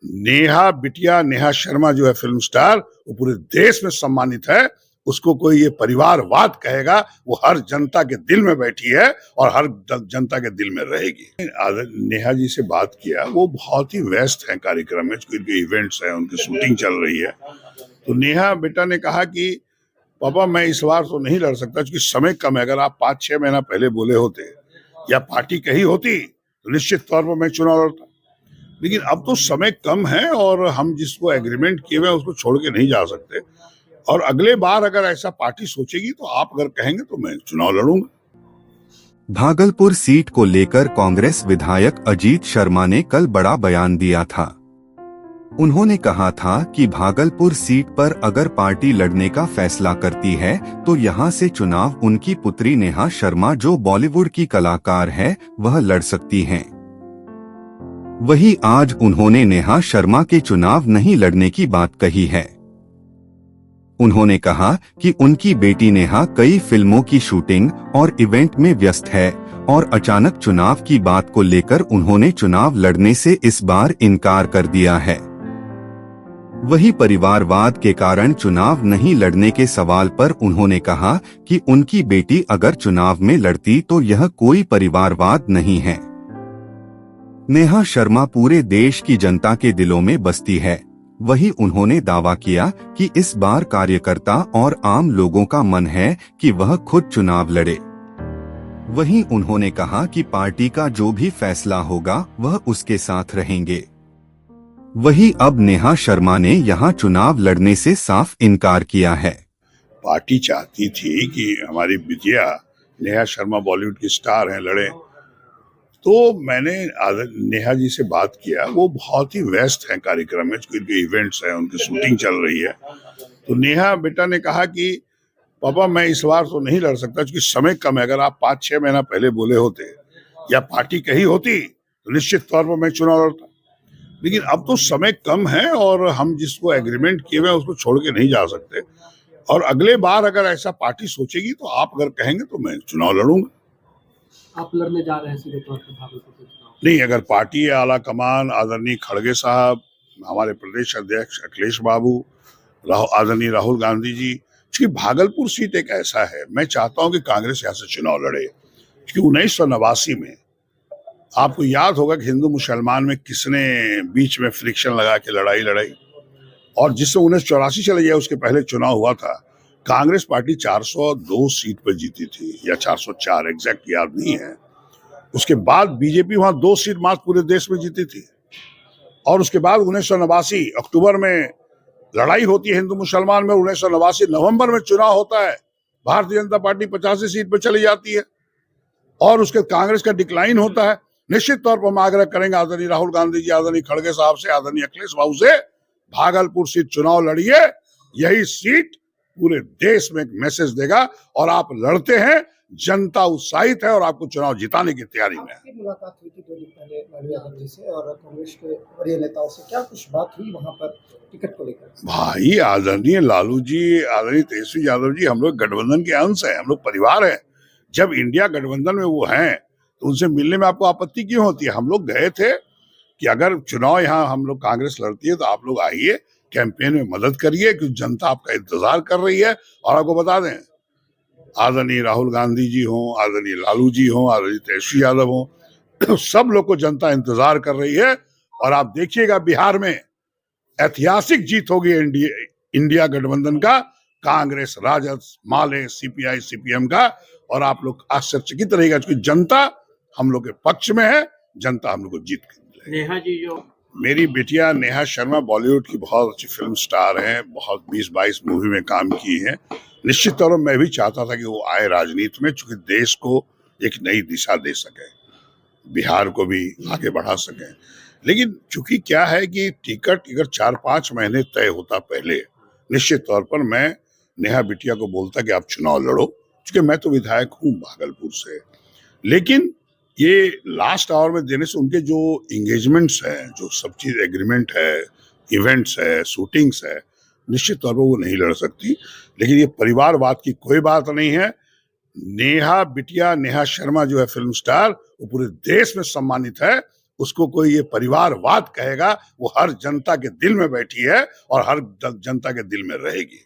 नेहा बिटिया, नेहा शर्मा जो है फिल्म स्टार, वो पूरे देश में सम्मानित है। उसको कोई ये परिवारवाद कहेगा, वो हर जनता के दिल में बैठी है और हर जनता के दिल में रहेगी। नेहा जी से बात किया, वो बहुत ही व्यस्त हैं कार्यक्रम में, क्योंकि इवेंट्स हैं, उनकी शूटिंग चल रही है। तो नेहा बेटा ने कहा कि पापा मैं इस बार तो नहीं लड़ सकता क्योंकि समय कम है। अगर आप 5-6 महीना पहले बोले होते या पार्टी कही होती तो निश्चित तौर पर मैं चुनाव लड़ता, लेकिन अब तो समय कम है और हम जिसको एग्रीमेंट किए हुए उसको छोड़ के नहीं जा सकते। और अगले बार अगर ऐसा पार्टी सोचेगी तो आप अगर कहेंगे तो मैं चुनाव लड़ूंगा। भागलपुर सीट को लेकर कांग्रेस विधायक अजीत शर्मा ने कल बड़ा बयान दिया था। उन्होंने कहा था कि भागलपुर सीट पर अगर पार्टी लड़ने का फैसला करती है तो यहां से चुनाव उनकी पुत्री नेहा शर्मा, जो बॉलीवुड की कलाकार है, वह लड़ सकती हैं। वहीं आज उन्होंने नेहा शर्मा के चुनाव नहीं लड़ने की बात कही है। उन्होंने कहा कि उनकी बेटी नेहा कई फिल्मों की शूटिंग और इवेंट में व्यस्त है और अचानक चुनाव की बात को लेकर उन्होंने चुनाव लड़ने से इस बार इनकार कर दिया है। वही परिवारवाद के कारण चुनाव नहीं लड़ने के सवाल पर उन्होंने कहा कि उनकी बेटी अगर चुनाव में लड़ती तो यह कोई परिवारवाद नहीं है। नेहा शर्मा पूरे देश की जनता के दिलों में बसती है। वही उन्होंने दावा किया कि इस बार कार्यकर्ता और आम लोगों का मन है कि वह खुद चुनाव लड़े। वहीं उन्होंने कहा कि पार्टी का जो भी फैसला होगा वह उसके साथ रहेंगे। वही अब नेहा शर्मा ने यहां चुनाव लड़ने से साफ इनकार किया है। पार्टी चाहती थी कि हमारी बिटिया नेहा शर्मा बॉलीवुड की स्टार हैं, लड़े, तो मैंने नेहा जी से बात किया। वो बहुत ही व्यस्त हैं कार्यक्रम में, क्योंकि इवेंट्स हैं, उनकी शूटिंग चल रही है। तो नेहा बेटा ने कहा कि पापा मैं इस बार तो नहीं लड़ सकता क्योंकि समय कम है। अगर आप 5-6 महीना पहले बोले होते या पार्टी कही होती तो निश्चित तौर पर मैं चुनाव लड़ता, लेकिन अब तो समय कम है और हम जिसको एग्रीमेंट किए हुए उसको छोड़ के नहीं जा सकते। और अगले बार अगर ऐसा पार्टी सोचेगी तो आप अगर कहेंगे तो मैं चुनाव लड़ूंगा। आप लड़ने जा रहे हैं सीधे तौर पर भागलपुर से चुनाव? नहीं, अगर पार्टी आला कमान, आदरणीय खड़गे साहब, हमारे प्रदेश अध्यक्ष अखिलेश बाबू, आदरणीय राहुल गांधी जी, क्योंकि भागलपुर सीट एक ऐसा है, मैं चाहता हूं कि कांग्रेस यहाँ से चुनाव लड़े। क्योंकि 1989 में आपको याद होगा कि हिंदू मुसलमान में किसने बीच में फ्रिक्शन लगा के लड़ाई लड़ाई, और जिससे 1984 चले गया उसके पहले चुनाव हुआ था, कांग्रेस पार्टी 402 सीट पर जीती थी या 404, एग्जैक्ट याद नहीं है। उसके बाद बीजेपी वहां 2 सीट मात्र पूरे देश में जीती थी। और उसके बाद 1989 अक्टूबर में लड़ाई होती है हिंदू मुसलमान में, 1989 नवंबर में चुनाव होता है, भारतीय जनता पार्टी 85 सीट पर चली जाती है और उसके कांग्रेस का डिक्लाइन होता है। निश्चित तौर पर हम आग्रह करेंगे आदरणीय राहुल गांधी जी, आदरणीय खड़गे साहब से, आदरणीय अखिलेश बाबू से, भागलपुर सीट चुनाव लड़िए। यही सीट पूरे देश में एक मैसेज देगा और आप लड़ते हैं, जनता उत्साहित है और आपको चुनाव जिताने की तैयारी में है। मुलाकात हुई थी 2 दिन पहले लालू यादव जी से और कांग्रेस के वरीय नेताओं से, क्या कुछ बात हुई वहां पर टिकट को लेकर? भाई आदरणीय लालू जी, आदरणीय तेजस्वी यादव जी, हम लोग गठबंधन के अंश हैं, हम लोग परिवार हैं। जब इंडिया गठबंधन में वो हैं तो उनसे मिलने में आपको आपत्ति क्यों होती है? हम लोग गए थे कि अगर चुनाव यहाँ हम लोग कांग्रेस लड़ती है तो आप लोग आइए, कैंपेन में मदद करिए, क्योंकि जनता आपका इंतजार कर रही है। और आपको बता दें, आदरणीय राहुल गांधी जी हों, आदरणीय लालू जी हों, आदरणीय तेजस्वी यादव हों, सब लोग को जनता इंतजार कर रही है। और आप देखिएगा बिहार में ऐतिहासिक जीत होगी इंडिया गठबंधन का, कांग्रेस, राजद, माले, सीपीआई, सीपीएम का। और आप लोग आश्चर्यचकित रहेगा क्योंकि जनता हम लोग के पक्ष में है, जनता हम लोग को जीत के। नेहा जी, जो मेरी बिटिया नेहा शर्मा बॉलीवुड की बहुत अच्छी फिल्म स्टार हैं, बहुत 20-22 मूवी में काम की है। निश्चित तौर पर मैं भी चाहता था कि वो आए राजनीति में, चूंकि देश को एक नई दिशा दे सके, बिहार को भी आगे बढ़ा सके। लेकिन चूंकि क्या है कि टिकट अगर 4-5 महीने तय होता पहले, निश्चित तौर पर मैं नेहा बिटिया को बोलता कि आप चुनाव लड़ो, क्योंकि मैं तो विधायक हूँ भागलपुर से। लेकिन ये लास्ट आवर में देने से उनके जो एंगेजमेंट्स हैं, जो सब चीज एग्रीमेंट है, इवेंट्स है, शूटिंग्स है, निश्चित तौर पर वो नहीं लड़ सकती। लेकिन ये परिवारवाद की कोई बात नहीं है। नेहा बिटिया, नेहा शर्मा जो है फिल्म स्टार, वो पूरे देश में सम्मानित है उसको कोई ये परिवारवाद कहेगा, वो हर जनता के दिल में बैठी है और हर जनता के दिल में रहेगी।